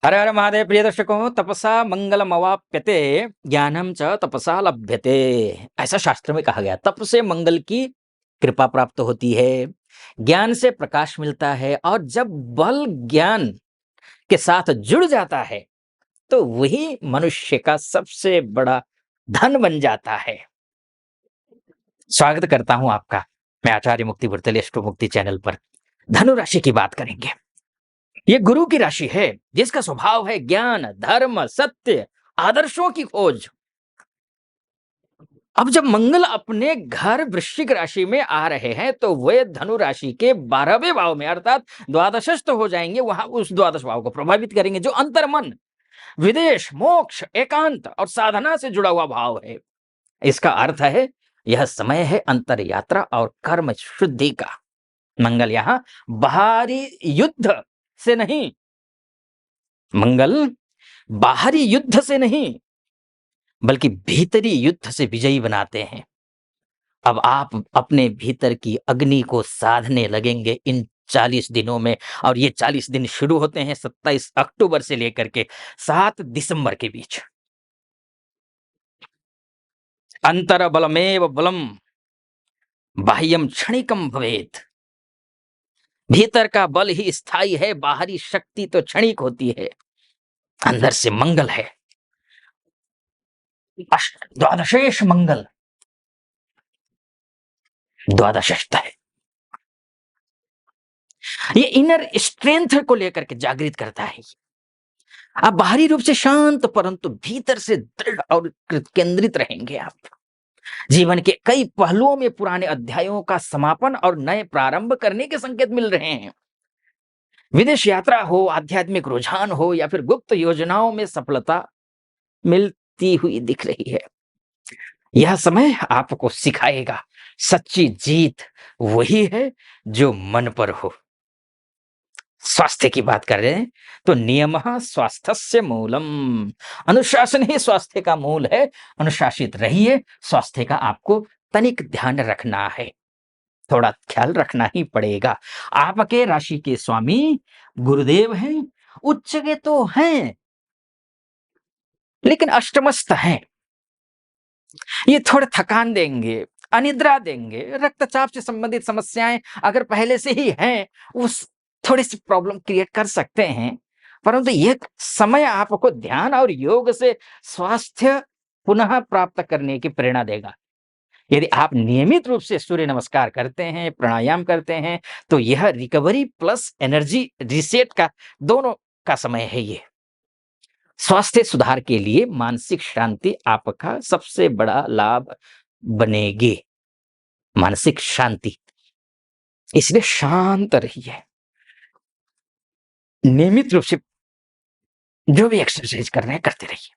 हर हर महादेव। प्रिय दर्शकों, तपसा मंगलम अवाप्यते, ज्ञानम च तपसा लभ्यते। ऐसा शास्त्र में कहा गया। तप से मंगल की कृपा प्राप्त होती है, ज्ञान से प्रकाश मिलता है, और जब बल ज्ञान के साथ जुड़ जाता है तो वही मनुष्य का सबसे बड़ा धन बन जाता है। स्वागत करता हूं आपका, मैं आचार्य मुक्ति वर्तले अष्टो मुक्ति चैनल पर। धनु राशि की बात करेंगे। ये गुरु की राशि है, जिसका स्वभाव है ज्ञान, धर्म, सत्य, आदर्शों की खोज। अब जब मंगल अपने घर वृश्चिक राशि में आ रहे हैं तो वे धनु राशि के 12वें भाव में अर्थात द्वादशस्थ हो जाएंगे। वहां उस द्वादश भाव को प्रभावित करेंगे जो अंतर्मन, विदेश, मोक्ष, एकांत और साधना से जुड़ा हुआ भाव है। इसका अर्थ है यह समय है अंतर यात्रा और कर्म शुद्धि का। मंगल यहां बाहरी युद्ध से नहीं, मंगल बाहरी युद्ध से नहीं बल्कि भीतरी युद्ध से विजयी बनाते हैं। अब आप अपने भीतर की अग्नि को साधने लगेंगे इन 40 दिनों में, और ये 40 दिन शुरू होते हैं 27 अक्टूबर से लेकर के 7 दिसंबर के बीच। अंतर बलमेव बलम बाह्यम क्षणिकम भवेत। भीतर का बल ही स्थायी है, बाहरी शक्ति तो क्षणिक होती है। अंदर से मंगल है, द्वादशेष मंगल, द्वादशस्थ है। ये इनर स्ट्रेंथ को लेकर के जागृत करता है। आप बाहरी रूप से शांत परंतु भीतर से दृढ़ और केंद्रित रहेंगे। आप जीवन के कई पहलुओं में पुराने अध्यायों का समापन और नए प्रारंभ करने के संकेत मिल रहे हैं। विदेश यात्रा हो, आध्यात्मिक रुझान हो, या फिर गुप्त योजनाओं में सफलता मिलती हुई दिख रही है। यह समय आपको सिखाएगा सच्ची जीत वही है जो मन पर हो। स्वास्थ्य की बात कर रहे हैं तो नियमः स्वास्थ्यस्य मूलम। अनुशासन ही स्वास्थ्य का मूल है। अनुशासित रहिए। स्वास्थ्य का आपको तनिक ध्यान रखना है, थोड़ा ख्याल रखना ही पड़ेगा। आपके राशि के स्वामी गुरुदेव हैं, उच्च के तो हैं लेकिन अष्टमस्थ हैं। ये थोड़े थकान देंगे, अनिद्रा देंगे, रक्तचाप से संबंधित समस्याएं अगर पहले से ही हैं उस थोड़ी सी प्रॉब्लम क्रिएट कर सकते हैं। परंतु यह समय आपको ध्यान और योग से स्वास्थ्य पुनः प्राप्त करने की प्रेरणा देगा। यदि आप नियमित रूप से सूर्य नमस्कार करते हैं, प्राणायाम करते हैं, तो यह रिकवरी प्लस एनर्जी रिसेट का दोनों का समय है। ये स्वास्थ्य सुधार के लिए मानसिक शांति आपका सबसे बड़ा लाभ बनेगी। मानसिक शांति, इसलिए शांत रहिए। नियमित रूप से जो भी एक्सरसाइज कर रहे हैं करते रहिए,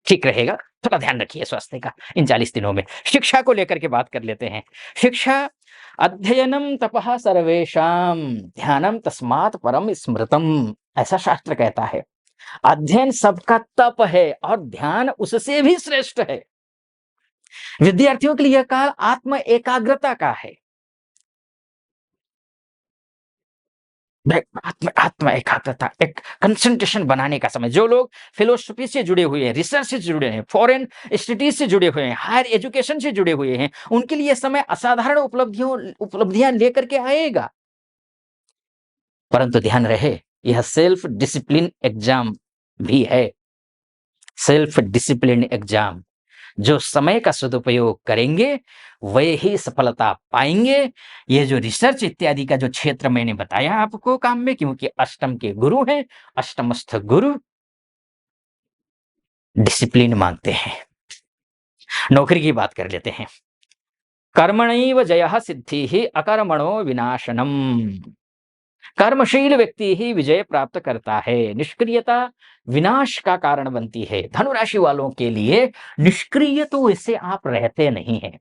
ठीक रहेगा। थोड़ा ध्यान रखिए स्वास्थ्य का इन 40 दिनों में। शिक्षा को लेकर के बात कर लेते हैं। शिक्षा, अध्ययनम तपः सर्वेषाम ध्यानम तस्मात् परम स्मृतम, ऐसा शास्त्र कहता है। अध्ययन सबका तप है और ध्यान उससे भी श्रेष्ठ है। विद्यार्थियों के लिए यह काल आत्म एकाग्रता का है। आत्म एकाग्रता, एक कंसंट्रेशन बनाने का समय। जो लोग फिलोसफी से जुड़े हुए हैं, रिसर्च से जुड़े हैं, फॉरेन स्टडीज से जुड़े हुए हैं, हायर एजुकेशन से जुड़े हुए हैं, उनके लिए समय असाधारण उपलब्धियां लेकर के आएगा। परंतु ध्यान रहे, यह सेल्फ डिसिप्लिन एग्जाम भी है। Self discipline exam. जो समय का सदुपयोग करेंगे वे ही सफलता पाएंगे। ये जो रिसर्च इत्यादि का जो क्षेत्र मैंने बताया आपको काम में, क्योंकि अष्टम के गुरु हैं, अष्टमस्थ गुरु डिसिप्लिन मांगते हैं। नौकरी की बात कर लेते हैं। कर्मणैव जयः सिद्धिः अकर्मणो विनाशनम। कर्मशील व्यक्ति ही विजय प्राप्त करता है। निष्क्रियता विनाश का कारण बनती है। धनुराशि वालों के लिए निष्क्रिय तो इससे आप रहते नहीं हैं,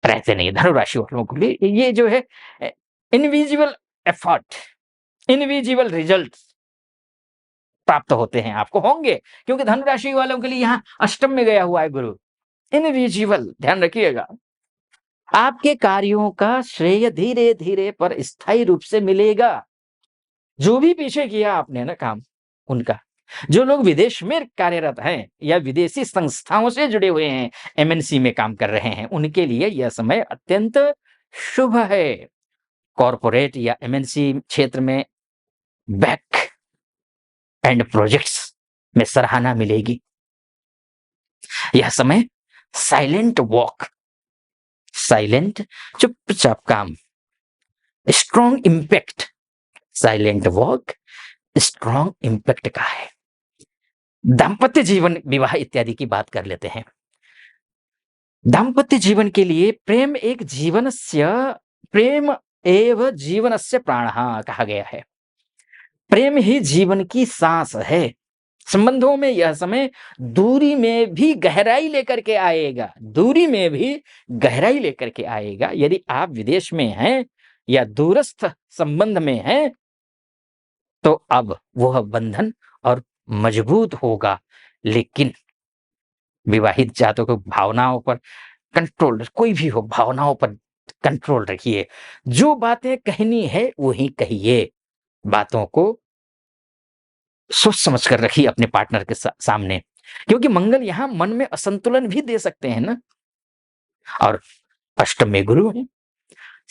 रहते नहीं। धनुराशि वालों के लिए ये जो है इनविजिबल एफर्ट, इनविजिबल रिजल्ट्स प्राप्त होते हैं, आपको होंगे, क्योंकि धनुराशि वालों के लिए यहाँ अष्टम में गया हुआ है गुरु। इनविजिबल, ध्यान रखिएगा। आपके कार्यों का श्रेय धीरे धीरे पर स्थायी रूप से मिलेगा। जो भी पीछे किया आपने ना काम उनका, जो लोग विदेश में कार्यरत हैं या विदेशी संस्थाओं से जुड़े हुए हैं, एमएनसी में काम कर रहे हैं, उनके लिए यह समय अत्यंत शुभ है। कॉर्पोरेट या एमएनसी क्षेत्र में बैक एंड प्रोजेक्ट्स में सराहना मिलेगी। यह समय साइलेंट वॉक, साइलेंट चुपचाप काम, strong impact, silent walk strong impact का है। दाम्पत्य जीवन, विवाह इत्यादि की बात कर लेते हैं। दाम्पत्य जीवन के लिए प्रेम एव जीवनस्य प्राणः कहा गया है। प्रेम ही जीवन की सांस है। संबंधों में यह समय दूरी में भी गहराई लेकर के आएगा, दूरी में भी गहराई लेकर के आएगा। यदि आप विदेश में हैं या दूरस्थ संबंध में हैं तो अब वह बंधन और मजबूत होगा, लेकिन विवाहित जातकों को भावनाओं पर कंट्रोल, कोई भी हो भावनाओं पर कंट्रोल रखिए। जो बातें कहनी है वही कहिए, बातों को सोच समझ कर रखिए अपने पार्टनर के सामने, क्योंकि मंगल यहां मन में असंतुलन भी दे सकते हैं ना। और अष्टम में गुरु है।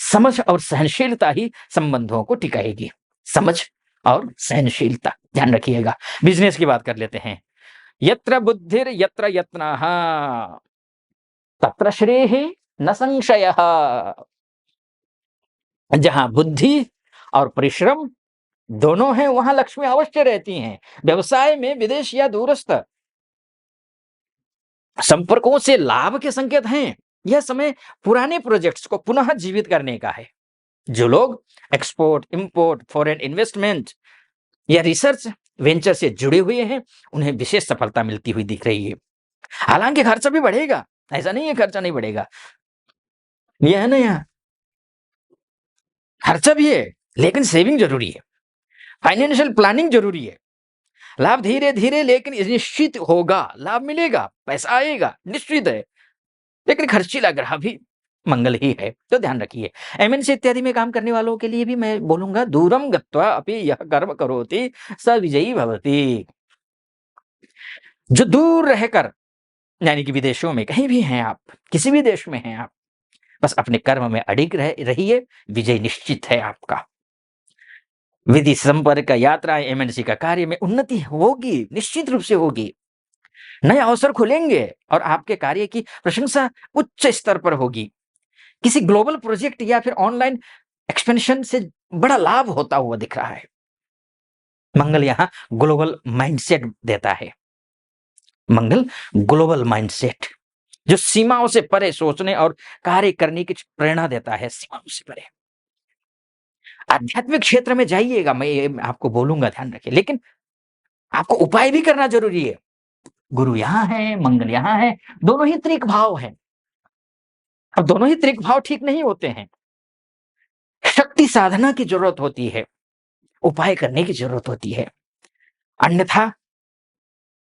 समझ और सहनशीलता ही संबंधों को टिकाएगी, समझ और सहनशीलता, ध्यान रखिएगा। बिजनेस की बात कर लेते हैं। यत्र बुद्धिर यत्र यत्नः तत्र श्रेयः न संशयः। जहां बुद्धि और परिश्रम दोनों हैं वहां लक्ष्मी अवश्य रहती हैं। व्यवसाय में विदेश या दूरस्थ संपर्कों से लाभ के संकेत हैं। यह समय पुराने प्रोजेक्ट्स को पुनः जीवित करने का है। जो लोग एक्सपोर्ट, इंपोर्ट, फॉरेन इन्वेस्टमेंट या रिसर्च वेंचर से जुड़े हुए हैं उन्हें विशेष सफलता मिलती हुई दिख रही है। हालांकि खर्चा भी बढ़ेगा, ऐसा नहीं है खर्चा नहीं बढ़ेगा, यह है ना, यहाँ खर्चा भी है लेकिन सेविंग जरूरी है, फाइनेंशियल प्लानिंग जरूरी है। लाभ धीरे धीरे लेकिन निश्चित होगा, लाभ मिलेगा, पैसा आएगा, निश्चित है, लेकिन खर्चीला ग्रह भी मंगल ही है, तो ध्यान रखिए। एमएनसी इत्यादि में काम करने वालों के लिए भी मैं बोलूंगा, दूरम गत्वा अपि यह कर्म करोति स विजयी भवति। जो दूर रहकर, यानी कि विदेशों में कहीं भी हैं आप, किसी भी देश में हैं आप, बस अपने कर्म में अडिग रहिए, विजय निश्चित है आपका। विधि संपर्क यात्रा एमएनसी का कार्य में उन्नति होगी, निश्चित रूप से होगी। नए अवसर खुलेंगे और आपके कार्य की प्रशंसा उच्च स्तर पर होगी। किसी ग्लोबल प्रोजेक्ट या फिर ऑनलाइन एक्सपेंशन से बड़ा लाभ होता हुआ दिख रहा है। मंगल यहां ग्लोबल माइंडसेट देता है। मंगल ग्लोबल माइंडसेट जो सीमाओं से परे सोचने और कार्य करने की प्रेरणा देता है, सीमाओं से परे। आध्यात्मिक क्षेत्र में जाइएगा, मैं आपको बोलूंगा, ध्यान रखिए, लेकिन आपको उपाय भी करना जरूरी है। गुरु यहां है, मंगल यहां है, दोनों ही त्रिक भाव हैं। अब दोनों ही त्रिक भाव ठीक नहीं होते हैं। शक्ति साधना की जरूरत होती है, उपाय करने की जरूरत होती है, अन्यथा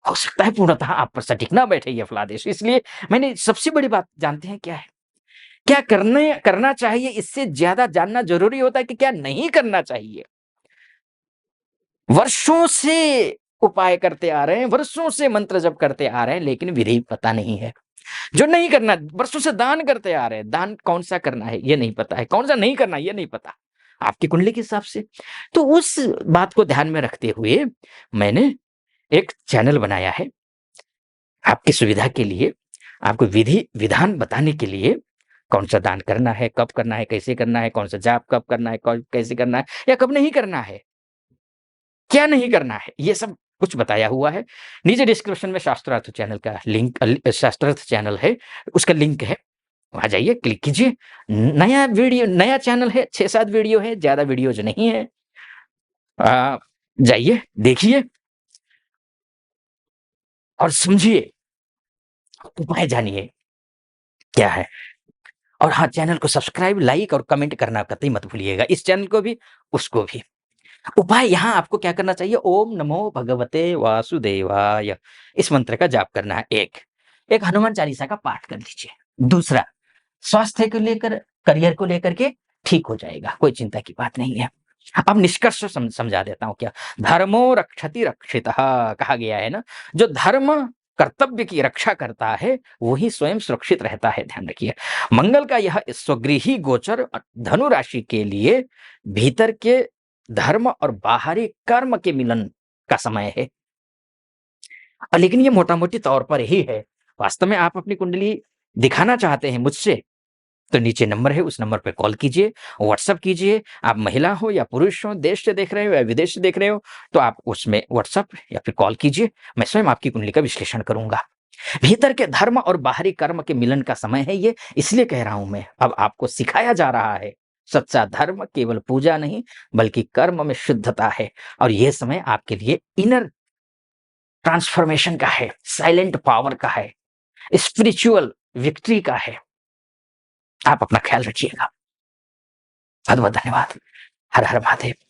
हो सकता है पूर्णतः आप पर सटीक ना बैठे ये फलादेश। इसलिए मैंने सबसे बड़ी बात जानते हैं क्या है, क्या करना चाहिए, इससे ज्यादा जानना जरूरी होता है कि क्या नहीं करना चाहिए। वर्षों से उपाय करते आ रहे हैं, वर्षों से मंत्र जप करते आ रहे हैं, लेकिन विधि पता नहीं है। जो नहीं करना, वर्षों से दान करते आ रहे हैं, दान कौन सा करना है ये नहीं पता है, कौन सा नहीं करना ये नहीं पता आपकी कुंडली के हिसाब से। तो उस बात को ध्यान में रखते हुए मैंने एक चैनल बनाया है आपकी सुविधा के लिए, आपको विधि विधान बताने के लिए, कौन सा दान करना है, कब करना है, कैसे करना है, कौन सा जाप कब करना है, कैसे करना है या कब नहीं करना है, क्या नहीं करना है, ये सब कुछ बताया हुआ है। नीचे डिस्क्रिप्शन में शास्त्रार्थ चैनल का लिंक, शास्त्रार्थ चैनल है, उसका लिंक है, वहां जाइए, क्लिक कीजिए। नया वीडियो, नया चैनल है, 6-7 वीडियो है, ज्यादा वीडियोज नहीं है। जाइए, देखिए और समझिए, उपाय जानिए क्या है। और हाँ, चैनल को सब्सक्राइब, लाइक और कमेंट करना कतई मत भूलिएगा, इस चैनल को भी उसको भी। उपाय यहाँ आपको क्या करना चाहिए, ओम नमो भगवते वासुदेवाय, इस मंत्र का जाप करना है। एक हनुमान चालीसा का पाठ कर लीजिए। दूसरा, स्वास्थ्य को लेकर, करियर को लेकर के ठीक हो जाएगा, कोई चिंता की बात नहीं है। अब निष्कर्ष समझा देता हूं क्या। धर्मो रक्षति रक्षितः कहा गया है ना, जो धर्म कर्तव्य की रक्षा करता है वही स्वयं सुरक्षित रहता है। ध्यान रखिए, मंगल का यह स्वगृही गोचर धनु राशि के लिए भीतर के धर्म और बाहरी कर्म के मिलन का समय है। लेकिन ये मोटा मोटी तौर पर ही है। वास्तव में आप अपनी कुंडली दिखाना चाहते हैं मुझसे, तो नीचे नंबर है, उस नंबर पे कॉल कीजिए, व्हाट्सएप कीजिए। आप महिला हो या पुरुष हो, देश से देख रहे हो या विदेश से देख रहे हो, तो आप उसमें व्हाट्सएप या फिर कॉल कीजिए। मैं स्वयं आपकी कुंडली का विश्लेषण करूंगा। भीतर के धर्म और बाहरी कर्म के मिलन का समय है ये, इसलिए कह रहा हूं मैं। अब आपको सिखाया जा रहा है सच्चा धर्म केवल पूजा नहीं बल्कि कर्म में शुद्धता है। और यह समय आपके लिए इनर ट्रांसफॉर्मेशन का है, साइलेंट पावर का है, स्पिरिचुअल विक्ट्री का है। आप अपना ख्याल रखिएगा। बहुत बहुत धन्यवाद। हर हर महादेव।